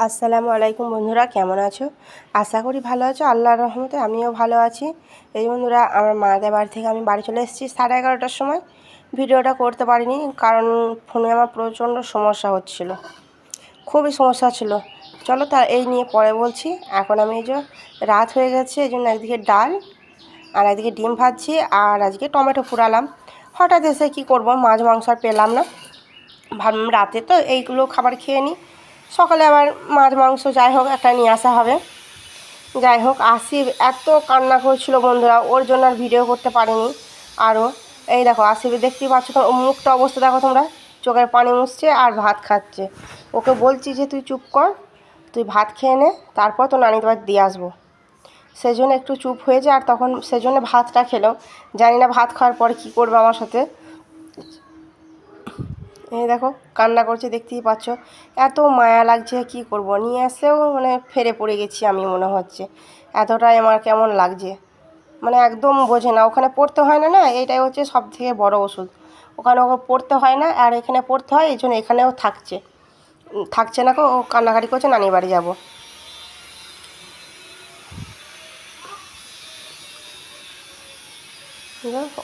আসসালামু আলাইকুম বন্ধুরা, কেমন আছো? আশা করি ভালো আছো। আল্লাহর রহমতে আমিও ভালো আছি। এই বন্ধুরা, আমার মাদের বাড়ি থেকে আমি বাড়ি চলে এসেছি 11:30টার সময়। ভিডিওটা করতে পারিনি কারণ ফোনে আমার প্রচণ্ড সমস্যা হচ্ছিল, খুবই সমস্যা ছিল। চলো তা এই নিয়ে পরে বলছি। এখন আমি এই যে রাত হয়ে গেছে, এই জন্য একদিকে ডাল আর একদিকে ডিম ভাজছি, আর আজকে টমেটো পোড়ালাম। হঠাৎ এসে কী করব, মাছ মাংস আর পেলাম না। ভাবলাম রাতে তো এইগুলো খাবার খেয়ে নিই, সকালে আবার মাছ মাংস যাই হোক একটা নিয়ে আসা হবে। যাই হোক, আসিফ এত কান্না করছিল বন্ধুরা, ওর জন্য আর ভিডিও করতে পারিনি। আরও এই দেখো, আসিফ দেখতেই পাচ্ছ তো, মুখটা অবস্থা দেখো তোমরা, চোখের পানি মুছছে আর ভাত খাচ্ছে। ওকে বলছি যে তুই চুপ কর, তুই ভাত খেয়ে নে, তারপর তো নানির বাড়ি দিয়ে আসবো। সেই জন্য একটু চুপ হয়েছে, আর তখন সেজন্য ভাতটা খেলো। জানি না ভাত খাওয়ার পরে কী করবে আমার সাথে। এই দেখো কান্না করছে, দেখতেই পাচ্ছ। এত মায়া লাগছে, কি করব, নিয়ে এসেও মানে ফেরে পড়ে গেছি আমি মনে হচ্ছে, এতটাই আমার কেমন লাগছে। মানে একদম বোঝে না, ওখানে পড়তে হয় না, না এইটাই হচ্ছে সব থেকে বড় ওষুধ। ওখানে ওকে পড়তে হয় না, আর এখানে পড়তে হয়, এই জন্য এখানেও থাকছে না। ও কান্নাকাটি করছে, নানির বাড়ি যাব।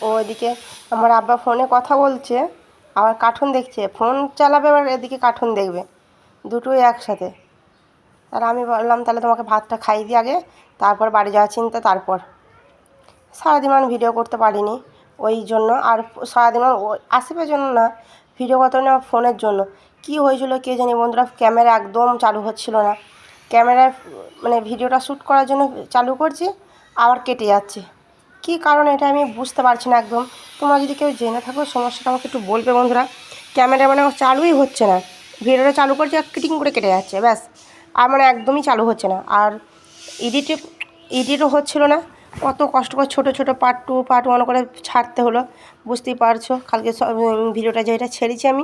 ও এদিকে আমার আব্বা ফোনে কথা বলছে, আবার কার্টুন দেখছে। ফোন চালাবে আবার এদিকে কার্টুন দেখবে, দুটোই একসাথে। আর আমি বললাম তাহলে তোমাকে ভাতটা খাইয়ে দিই আগে, তারপর বাড়ি যাওয়ার চিন্তা। তারপর সারাদিন আমি ভিডিও করতে পারিনি ওই জন্য। আর সারাদিন আসিফের জন্য না, ভিডিও করতে না, ফোনের জন্য। কি হয়েছিল কে জানি বন্ধুরা, ক্যামেরা একদম চালু হচ্ছিল না। ক্যামেরায় মানে ভিডিওটা শ্যুট করার জন্য চালু করছি, আবার কেটে যাচ্ছে। কি কারণে এটা আমি বুঝতে পারছি না একদম। তোমরা যদি কেউ জেনে থাকো সমস্যাটা আমাকে একটু বলবে বন্ধুরা। ক্যামেরা মানে চালুই হচ্ছে না, ভিডিওটা চালু করছে আর কিটিং করে কেটে যাচ্ছে, ব্যাস। আর মানে একদমই চালু হচ্ছে না। আর এডিটও হচ্ছিল না। কত কষ্ট করে ছোটো ছোটো পার্ট 2 পার্ট 1 করে ছাড়তে হলো, বুঝতেই পারছো। কালকে ভিডিওটা যেটা ছেড়েছি আমি,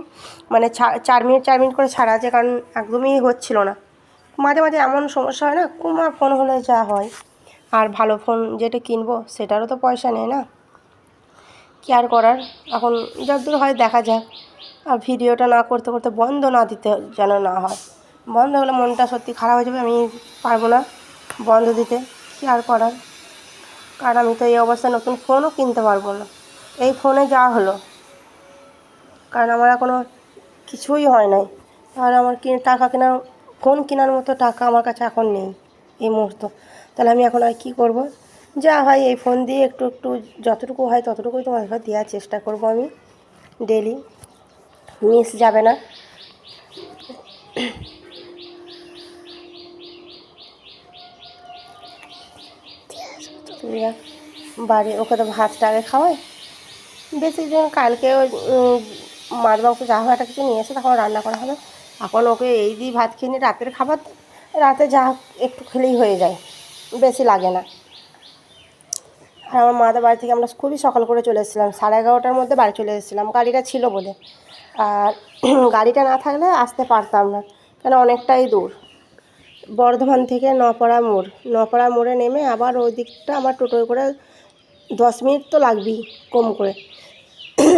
মানে 4 মিনিট করে ছাড়া আছে, কারণ একদমই হচ্ছিল না। মাঝে মাঝে এমন সমস্যা হয় না, কুমা ফোন হলে যা হয়। আর ভালো ফোন যেটা কিনবো সেটারও তো পয়সা নেই না, কি আর করার। এখন যতদূর হয় দেখা যাক। আর ভিডিওটা না করতে করতে বন্ধ না দিতে যেন না হয়, বন্ধ হলে মনটা সত্যি খারাপ হয়ে যাবে। আমি পারবো না বন্ধ দিতে, কি আর করার। কারণ আমি তো এই অবস্থায় নতুন ফোনও কিনতে পারবো না, এই ফোনে যা হলো। কারণ আমার এখনও কিছুই হয় নাই, আর আমার টাকা কেনার, ফোন কেনার মতো টাকা আমার কাছে এখন নেই এই মুহূর্তে। তাহলে আমি এখন আর কী করব? যা হয় এই ফোন দিয়ে একটু একটু যতটুকু হয় ততটুকুই তোমার দেওয়ার চেষ্টা করব আমি। ডেলি মিস যাবে না। বাড়ি ওকে তো ভাতটা আগে খাওয়াই বেশি দিন। কালকে ওই মাছ মাংস যা হয় একটা কিছু নিয়ে এসে তখন রান্না করা হবে। এখন ওকে এই দিয়ে ভাত খেয়ে নিই, রাতের খাবার রাতে যা একটু খেলেই হয়ে যায়, বেশি লাগে না। আর আমার মাদের বাড়ি থেকে আমরা খুবই সকাল করে চলে এসেছিলাম, 11:30টার মধ্যে বাড়ি চলে এসেছিলাম, গাড়িটা ছিল বলে। আর গাড়িটা না থাকলে আসতে পারতাম না, কেন অনেকটাই দূর। বর্ধমান থেকে নপাড়া মোড়ে নেমে আবার ওই দিকটা আমার টোটোয় করে 10 মিনিট তো লাগবেই কম করে।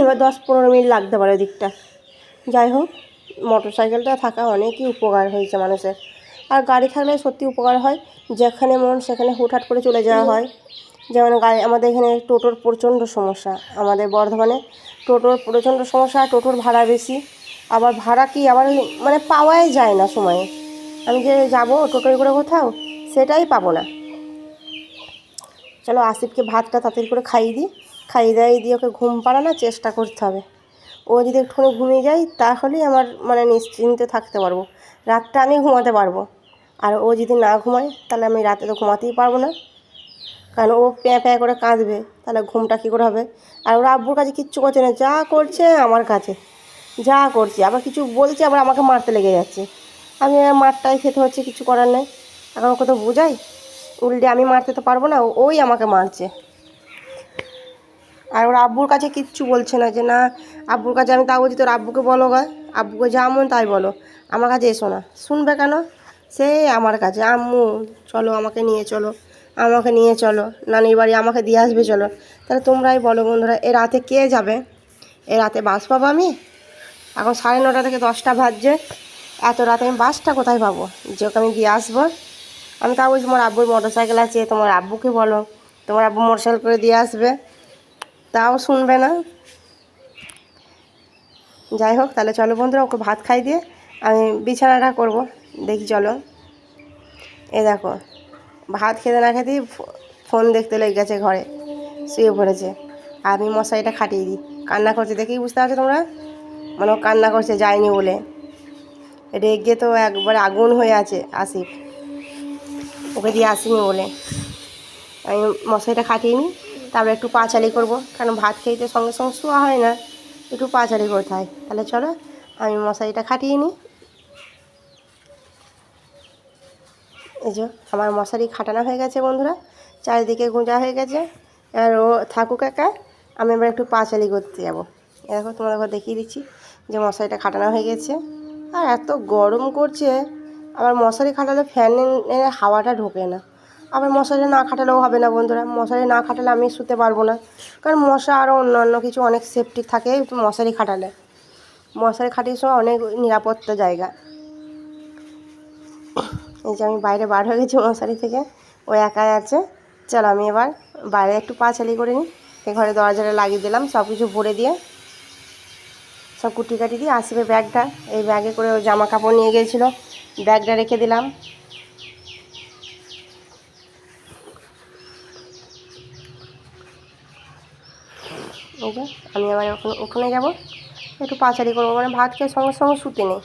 এবার 10-15 মিনিট লাগতে পারে ওই দিকটা। যাই হোক, মোটর সাইকেলটা থাকা অনেকই উপকার হয়েছে মানুষের। আর গাড়ি থাকলে সত্যি উপকার হয়, যেখানে মন সেখানে হুটহাট করে চলে যাওয়া হয়। যেমন গাড়ি, আমাদের এখানে টোটোর প্রচণ্ড সমস্যা, আমাদের বর্ধমানে টোটোর প্রচণ্ড সমস্যা। টোটোর ভাড়া বেশি, আবার ভাড়া কি আবার মানে পাওয়াই যায় না সময়ে। আমি যে যাবো টোটোয় করে কোথাও, সেটাই পাবো না। চলো আসিফকে ভাতটা তাড়াতাড়ি করে খাইয়ে দিয়ে ওকে ঘুম পাড়ানোর চেষ্টা করতে হবে। ও যদি একটুখানি ঘুমিয়ে যায় তাহলেই আমার মানে নিশ্চিন্তে থাকতে পারবো, রাতটা আমি ঘুমাতে পারবো। আর ও যদি না ঘুমায় তাহলে আমি রাতে তো ঘুমাতেই পারবো না, কারণ ও প্যাঁ প্যাঁ করে কাঁদবে, তাহলে ঘুমটা কী করে হবে। আর ওরা আব্বুর কাছে কিচ্ছু করছে না, যা করছে আমার কাছে যা করছে, আবার কিছু বলছে, আবার আমাকে মারতে লেগে যাচ্ছে। আমি মারটাই খেতে হচ্ছে, কিছু করার নেই। এখন ওকে তো বোঝাই, উল্টে আমি মারতে তো পারবো না, ওই আমাকে মারছে। আর ওর আব্বুর কাছে কিচ্ছু বলছে না, যে না আব্বুর কাছে আমি তাও বলছি তোর আব্বুকে বলো গা, আব্বুকে যা মন তাই বলো, আমার কাছে এসো না। শুনবে কেন? সে আমার কাছে আম্মু চলো, আমাকে নিয়ে চলো নানির বাড়ি, আমাকে দিয়ে আসবে চলো। তাহলে তোমরাই বলো বন্ধুরা, এ রাতে কে যাবে? এ রাতে বাস পাবো আমি? এখন 9:30 থেকে 10টা বাজছে, এত রাতে আমি বাসটা কোথায় পাবো যে ওকে আমি দিয়ে আসবো? আমি তাও বলছি তোমার আব্বুর মোটর সাইকেল আছে, তোমার আব্বুকে বলো, তোমার আব্বু মোটর সাইকেল করে দিয়ে আসবে, তাও শুনবে না। যাই হোক, তাহলে চলো বন্ধুরা, ওকে ভাত খাই দিয়ে আমি বিছানাটা করব। দেখি চলো। এ দেখো, ভাত খেতে না খেতেই ফোন দেখতে লেগে গেছে, ঘরে শুয়ে পড়েছে। আমি মশারিটা খাটিয়ে দিই, কান্না করছে, দেখেই বুঝতে পারছো তোমরা, মানে ও কান্না করছে যায়নি বলে। রেগে তো একবার আগুন হয়ে আছে আসিফ, ওকে দিয়ে আসিনি বলে। আমি মশারিটা খাটিয়ে নিই, তারপরে একটু পাঁচালি করবো, কারণ ভাত খেয়ে তো সঙ্গে সঙ্গে শোয়া হয় না, একটু পাঁচালি করতে হয়। তাহলে চলো আমি মশারিটা খাটিয়ে নিই। এই যে আমার মশারি খাটানো হয়ে গেছে বন্ধুরা, চারিদিকে গুঁজা হয়ে গেছে। আর ও থাকুক একা, আমি এবার একটু পাঁচালি করতে যাবো। দেখো তোমাদের দেখিয়ে দিচ্ছি যে মশারিটা খাটানো হয়ে গেছে। আর এত গরম করছে, আবার মশারি খাটালে ফ্যানের হাওয়াটা ঢোকে না। আবার মশারি না খাটালেও হবে না বন্ধুরা, মশারি না খাটালে আমি শুতে পারবো না, কারণ মশা আরও অন্য কিছু অনেক সেফটি থাকে মশারি খাটালে। মশারি খাটিয়ে সময় অনেক নিরাপত্তা জায়গা। এই যে আমি বাইরে বার হয়ে গেছি মশারি থেকে, ও একাই আছে। চলো আমি এবার বাইরে একটু পাঁচালি করে নিই। এই ঘরে দরজাটা লাগিয়ে দিলাম, সব কিছু ভরে দিয়ে, সব কুটি কাটি দিয়ে আসবে ব্যাগটা, এই ব্যাগে করে ও জামা কাপড় নিয়ে গিয়েছিলো, ব্যাগটা রেখে দিলাম। এই যে আমি আবার ওখানে যাব, একটু পাঁচালি করবো, মানে ভাত খেয়ে সঙ্গে সঙ্গে শুতে নেই।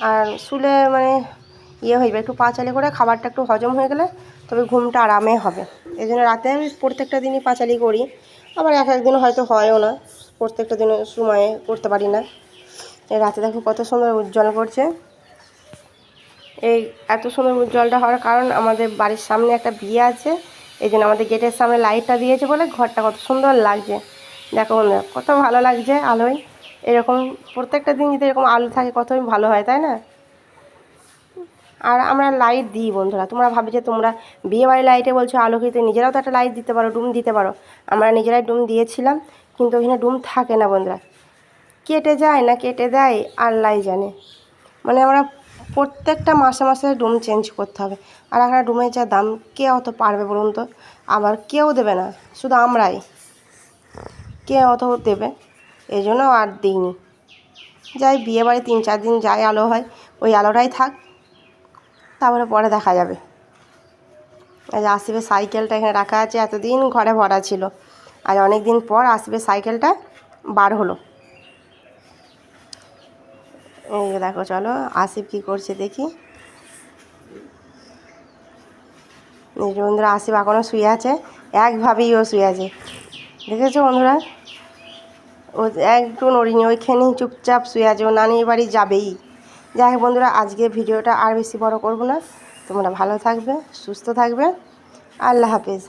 আর শুলে মানে ইয়ে হইবে, একটু পাঁচালি করে খাবারটা একটু হজম হয়ে গেলে তবে ঘুমটা আরামে হবে। এই জন্য রাতে আমি প্রত্যেকটা দিনই পাঁচালি করি, আবার এক একদিন হয়তো হয়ও না, প্রত্যেকটা দিনের সময়ে করতে পারি না। এই রাতে দেখো কত সুন্দর উজ্জ্বল করছে। এই এত সুন্দর উজ্জ্বলটা হওয়ার কারণ আমাদের বাড়ির সামনে একটা বিয়ে আছে, এই জন্য আমাদের গেটের সামনে লাইটটা দিয়েছে বলে ঘরটা কত সুন্দর লাগছে। দেখো বন্ধুরা কত ভালো লাগছে আলোয়, এরকম প্রত্যেকটা দিন যদি এরকম আলো থাকে কতই ভালো হয়, তাই না? আর আমরা লাইট দিই বন্ধুরা, তোমরা ভাবে যে তোমরা বিয়েবাড়ির লাইটে বলছো আলোকিত, নিজেরাও তো একটা লাইট দিতে পারো, ডুম দিতে পারো। আমরা নিজেরাই ডুম দিয়েছিলাম, কিন্তু ওখানে ডুম থাকে না বন্ধুরা, কেটে যায় না কেটে দেয় আল্লাহ জানে। মানে আমরা প্রত্যেকটা মাসে মাসে ডুম চেঞ্জ করতে হবে, আর একটা ডুমের যা দাম, কে অত পারবে বলুন তো? আবার কেউ দেবে না, শুধু আমরাই, কে অত দেবে? এই জন্য আর দিইনি। যাই বিয়েবাড়ি 3-4 দিন যাই আলো হয়, ওই আলোটাই থাক, তারপরে পরে দেখা যাবে। আজ আসবে সাইকেলটা এখানে রাখা আছে, এতদিন ঘরে ভরা ছিল, আজ অনেক দিন পর আসবে সাইকেলটা বার হলো। এই দেখো, চলো আসিফ কী করছে দেখি। বন্ধুরা আসিফ এখনও শুয়ে আছে, একভাবেই ও শুয়ে আছে, দেখেছো বন্ধুরা? ও একটু নড়িনি, ওইখানেই চুপচাপ শুয়ে আছে, ও নানির বাড়ি যাবেই। যাই হোক বন্ধুরা, আজকে ভিডিওটা আর বেশি বড় করব না, তোমরা ভালো থাকবে, সুস্থ থাকবে, আল্লাহ হাফেজ।